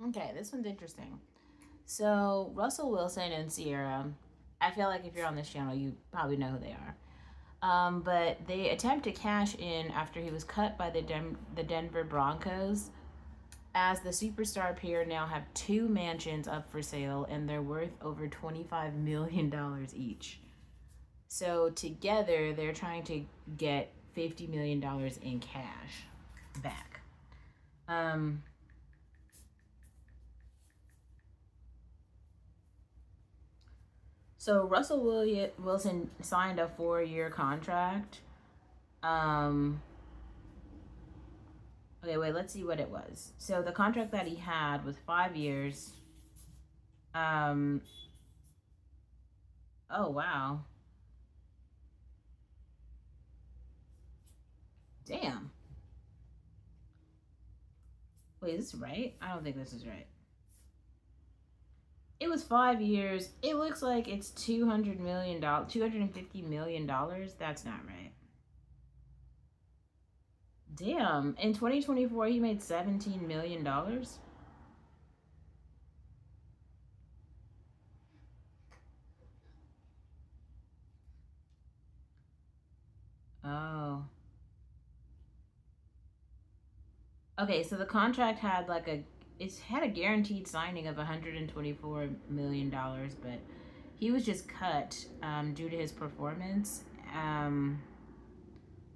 Okay, this one's interesting. So Russell Wilson and Ciara, I feel like if you're on this channel, you probably know who they are. But they attempt to cash in after he was cut by the Denver Broncos. As the superstar pair now have two mansions up for sale, and they're worth over $25 million each. So together, they're trying to get $50 million in cash back. Um, so Russell Wilson signed a 4-year contract. Um, okay, wait, let's see what it was. So the contract that he had was 5 years. Um, oh wow, damn. Wait, is this right? I don't think this is right. It was 5 years. It looks like it's $200 million, $250 million. That's not right. Damn. In 2024, he made $17 million. Oh. Okay, so the contract had like a it's had a guaranteed signing of $124 million, but he was just cut due to his performance. Um,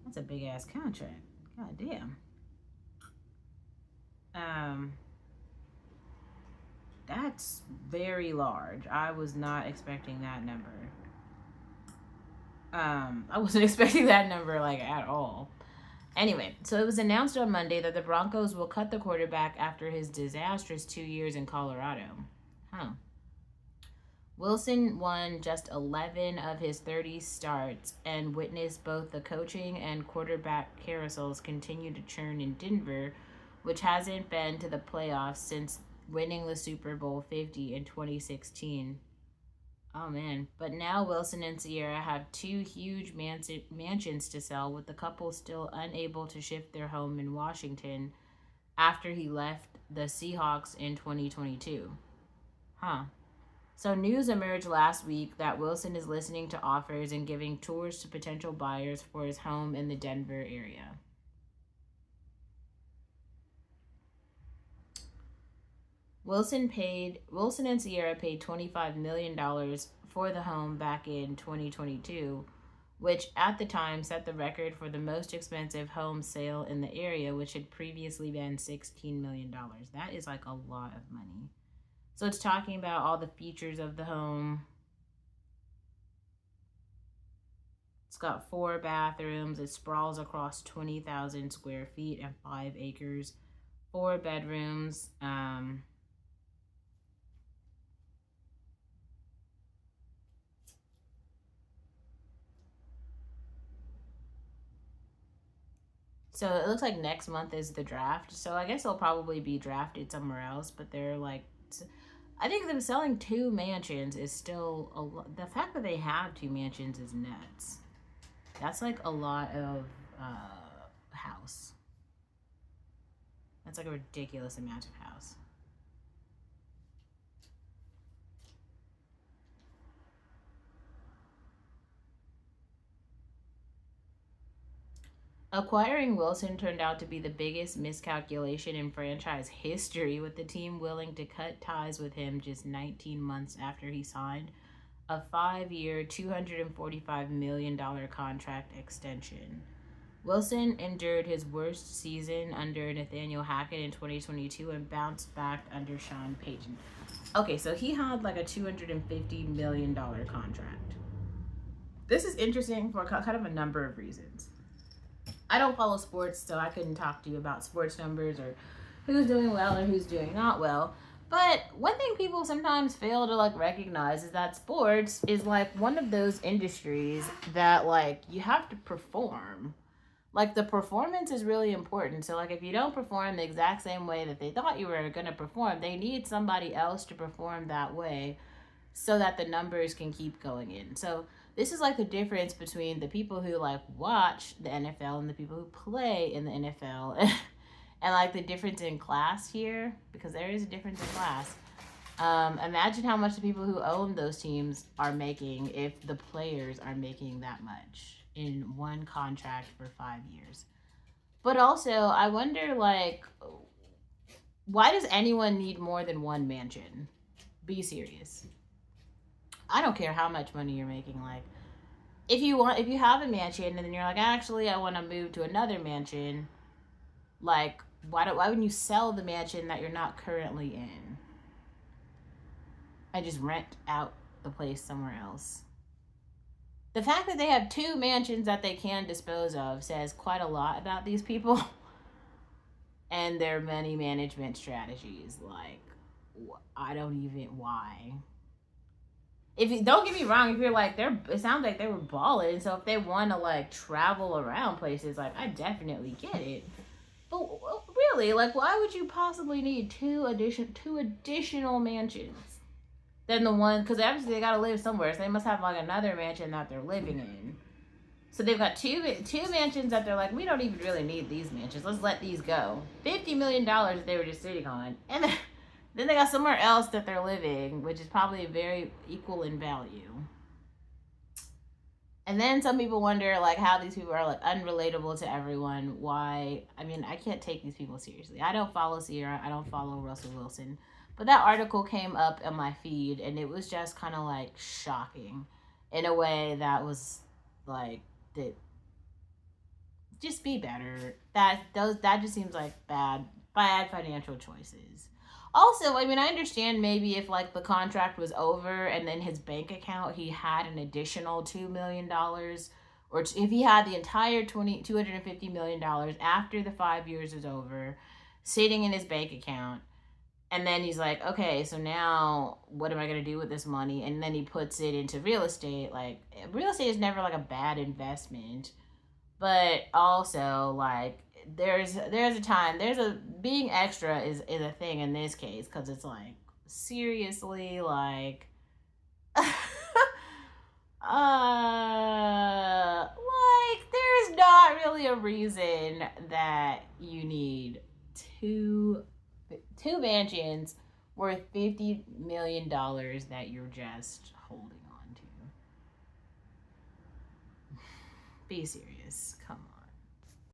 that's a big ass contract. God damn. Um, that's very large. I was not expecting that number. I wasn't expecting that number like at all. Anyway, so it was announced on Monday that the Broncos will cut the quarterback after his disastrous 2 years in Colorado. Huh. Wilson won just 11 of his 30 starts and witnessed both the coaching and quarterback carousels continue to churn in Denver, which hasn't been to the playoffs since winning the Super Bowl 50 in 2016. Oh man. But now Wilson and Ciara have two huge mansions to sell, with the couple still unable to shift their home in Washington after he left the Seahawks in 2022. Huh. So, news emerged last week that Wilson is listening to offers and giving tours to potential buyers for his home in the Denver area. Wilson and Ciara paid $25 million for the home back in 2022, which at the time set the record for the most expensive home sale in the area, which had previously been $16 million. That is like a lot of money. So it's talking about all the features of the home. It's got 4 bathrooms. It sprawls across 20,000 square feet and 5 acres. 4 bedrooms. So it looks like next month is the draft. So I guess they'll probably be drafted somewhere else. But they're like, I think them selling two mansions is still the fact that they have two mansions is nuts. That's like a lot of house. That's like a ridiculous amount of house. Acquiring Wilson turned out to be the biggest miscalculation in franchise history, with the team willing to cut ties with him just 19 months after he signed a 5-year, $245 million contract extension. Wilson endured his worst season under Nathaniel Hackett in 2022 and bounced back under Sean Payton. Okay, so he had like a $250 million contract. This is interesting for kind of a number of reasons. I don't follow sports, so I couldn't talk to you about sports numbers or who's doing well or who's doing not well. But one thing people sometimes fail to like recognize is that sports is like one of those industries that like you have to perform. Like the performance is really important. So like if you don't perform the exact same way that they thought you were going to perform, they need somebody else to perform that way so that the numbers can keep going in. So this is like the difference between the people who like watch the NFL and the people who play in the NFL. And like the difference in class here, because there is a difference in class. Imagine how much the people who own those teams are making if the players are making that much in one contract for 5 years. But also, I wonder, like, why does anyone need more than one mansion? Be serious. I don't care how much money you're making. Like, if you have a mansion and then you're like, actually, I want to move to another mansion. Like, why wouldn't you sell the mansion that you're not currently in? I just rent out the place somewhere else. The fact that they have two mansions that they can dispose of says quite a lot about these people and their money management strategies. Like, I don't even why. If you don't get me wrong, if you're like it sounds like they were balling. So if they want to like travel around places, like I definitely get it. But really, like, why would you possibly need two additional mansions than the one? Because obviously they gotta live somewhere, so they must have like another mansion that they're living in. So they've got two mansions that they're like, we don't even really need these mansions. Let's let these go. $50 million that they were just sitting on, and then they got somewhere else that they're living, which is probably very equal in value. And then some people wonder like how these people are like unrelatable to everyone. Why? I mean, I can't take these people seriously. I don't follow Ciara. I don't follow Russell Wilson. But that article came up on my feed and it was just kind of like shocking in a way that was like that just be better. That just seems like bad financial choices. Also, I mean, I understand maybe if like the contract was over and then his bank account he had an additional $2 million, or if he had the entire $250 million after the 5 years is over, sitting in his bank account, and then he's like, okay, so now what am I gonna do with this money? And then he puts it into real estate. Like, real estate is never like a bad investment, but also like there's a time being extra is a thing in this case, because it's like seriously like like there's not really a reason that you need two mansions worth $50 million that you're just holding on to. Be serious, come on.